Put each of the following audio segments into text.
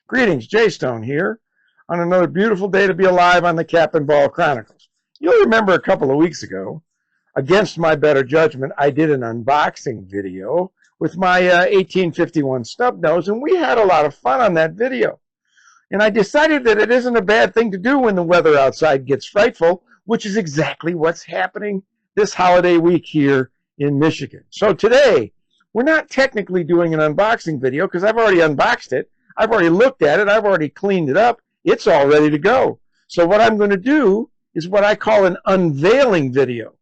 Greetings, Jay Stone here on another beautiful day to be alive on the Cap and Ball Chronicles. You'll remember a couple of weeks ago, against my better judgment, I did an unboxing video with my 1851 stub nose, and we had a lot of fun on that video. And I decided that it isn't a bad thing to do when the weather outside gets frightful, which is exactly what's happening this holiday week here in Michigan. So today, we're not technically doing an unboxing video because I've already unboxed it. I've already looked at it. I've already cleaned it up. It's all ready to go. So what I'm going to do is what I call an unveiling video.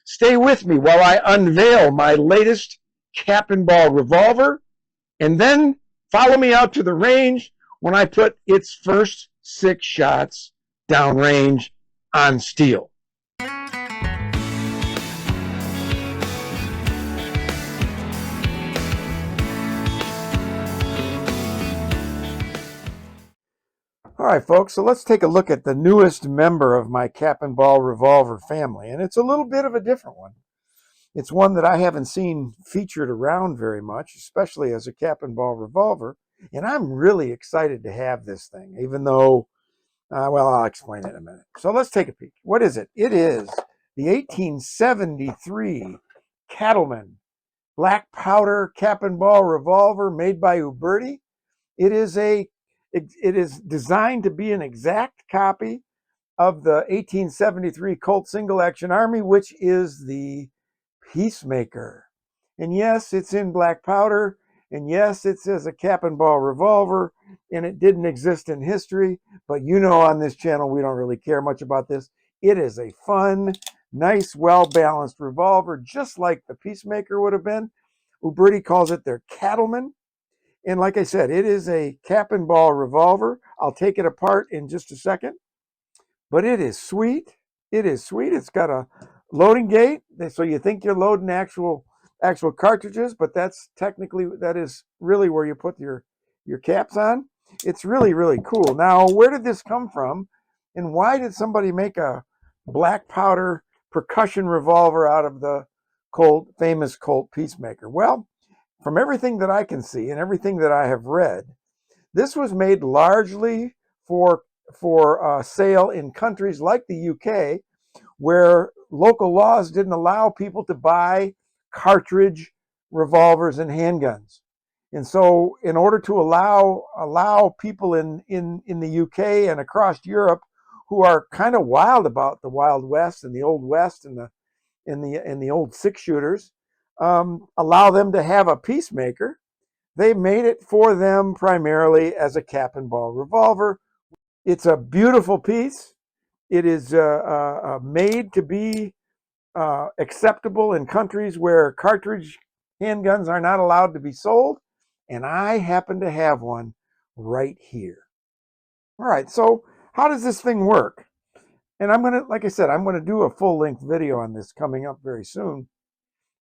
Stay with me while I unveil my latest Cap and Ball Revolver, and then follow me out to the range when I put its first 6 shots downrange on steel. All right, folks, so let's take a look at the newest member of my Cap and Ball Revolver family, and it's a little bit of a different one. It's one that I haven't seen featured around very much, especially as a Cap and Ball Revolver, and I'm really excited to have this thing, even though, well, I'll explain it in a minute. So let's take a peek. What is it? It is the 1873 Cattleman Black Powder Cap and Ball Revolver made by Uberti. It is designed to be an exact copy of the 1873 Colt Single Action Army, which is the Peacemaker. And yes, it's in black powder. And yes, it says a Cap and Ball Revolver, and it didn't exist in history. But you know, on this channel, we don't really care much about this. It is a fun, nice, well-balanced revolver, just like the Peacemaker would have been. Uberti calls it their Cattleman. And like I said, it is a Cap and Ball Revolver. I'll take it apart in just a second. But it is sweet. It is sweet. It's got a loading gate. So you think you're loading actual cartridges, but that is really where you put your caps on. It's really, really cool. Now, where did this come from? And why did somebody make a black powder percussion revolver out of the famous Colt Peacemaker? Well, from everything that I can see and everything that I have read, this was made largely for sale in countries like the UK, where local laws didn't allow people to buy cartridge revolvers and handguns. And so in order to allow people in the UK and across Europe who are kind of wild about the Wild West and the Old West and the old 6-shooters, allow them to have a Peacemaker, they made it for them primarily as a Cap and Ball Revolver. It's a beautiful piece. It is made to be acceptable in countries where cartridge handguns are not allowed to be sold, and I happen to have one right here. All right, so how does this thing work? And like I said, I'm gonna do a full-length video on this coming up very soon.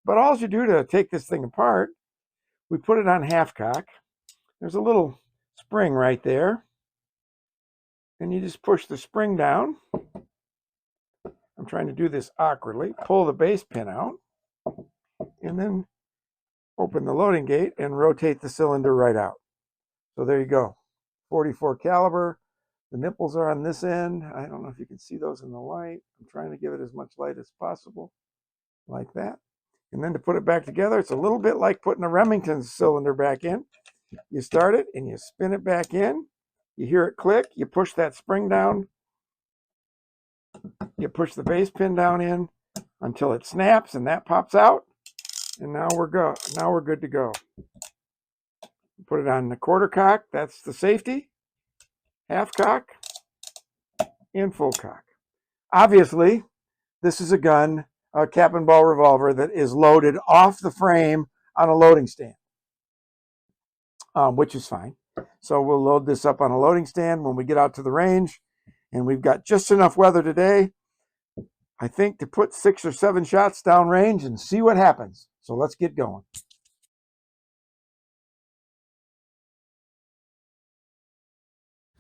But all you do to take this thing apart, we put it on half cock. There's a little spring right there. And you just push the spring down. I'm trying to do this awkwardly. Pull the base pin out. And then open the loading gate and rotate the cylinder right out. So there you go. 44 caliber. The nipples are on this end. I don't know if you can see those in the light. I'm trying to give it as much light as possible. Like that. And then to put it back together, it's a little bit like putting a Remington cylinder back in. You start it and you spin it back in. You hear it click. You push that spring down. You push the base pin down in until it snaps and that pops out. And now we're good to go. Put it on the quarter cock. That's the safety. Half cock and full cock. Obviously, this is a gun, a Cap and Ball Revolver that is loaded off the frame on a loading stand, which is fine. So we'll load this up on a loading stand when we get out to the range, and we've got just enough weather today, I think, to put 6 or 7 shots downrange and see what happens. So let's get going.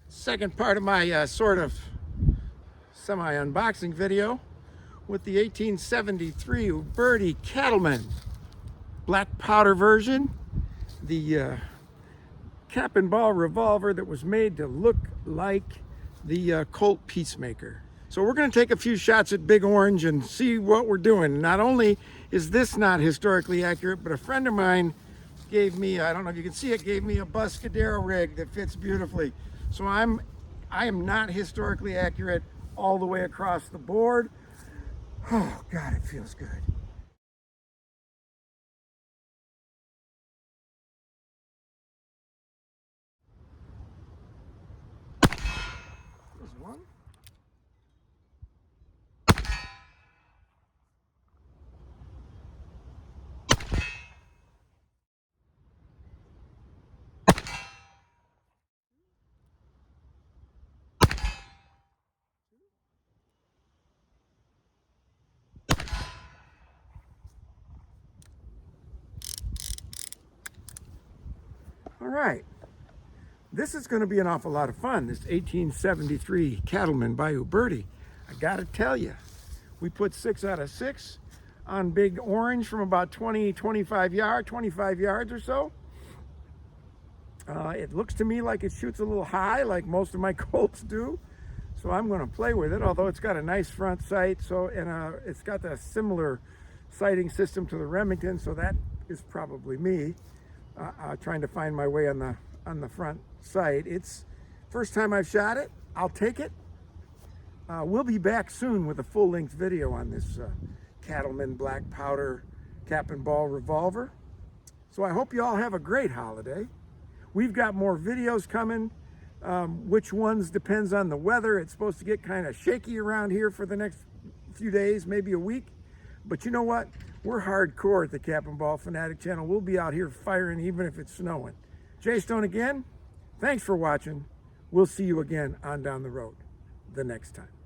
Second part of my sort of semi-unboxing video with the 1873 Uberti Cattleman black powder version. The cap and ball revolver that was made to look like the Colt Peacemaker. So we're going to take a few shots at Big Orange and see what we're doing. Not only is this not historically accurate, but a friend of mine gave me, I don't know if you can see it, gave me a Buscadero rig that fits beautifully. So I am not historically accurate all the way across the board. Oh God, it feels good. There's one. All right. This is going to be an awful lot of fun, this 1873 Cattleman Bayou Birdie. I got to tell you, we put 6 out of 6 on Big Orange from about 25 yards or so. It looks to me like it shoots a little high, like most of my Colts do. So I'm going to play with it, although it's got a nice front sight. And it's got a similar sighting system to the Remington, so that is probably me trying to find my way on the front sight. It's first time I've shot it. I'll take it. We'll be back soon with a full-length video on this Cattleman Black Powder Cap and Ball Revolver. So I hope you all have a great holiday. We've got more videos coming. Which ones depends on the weather. It's supposed to get kind of shaky around here for the next few days, maybe a week. But you know what? We're hardcore at the Cap and Ball Fanatic channel. We'll be out here firing even if it's snowing. Jay Stone again. Thanks for watching. We'll see you again on down the road the next time.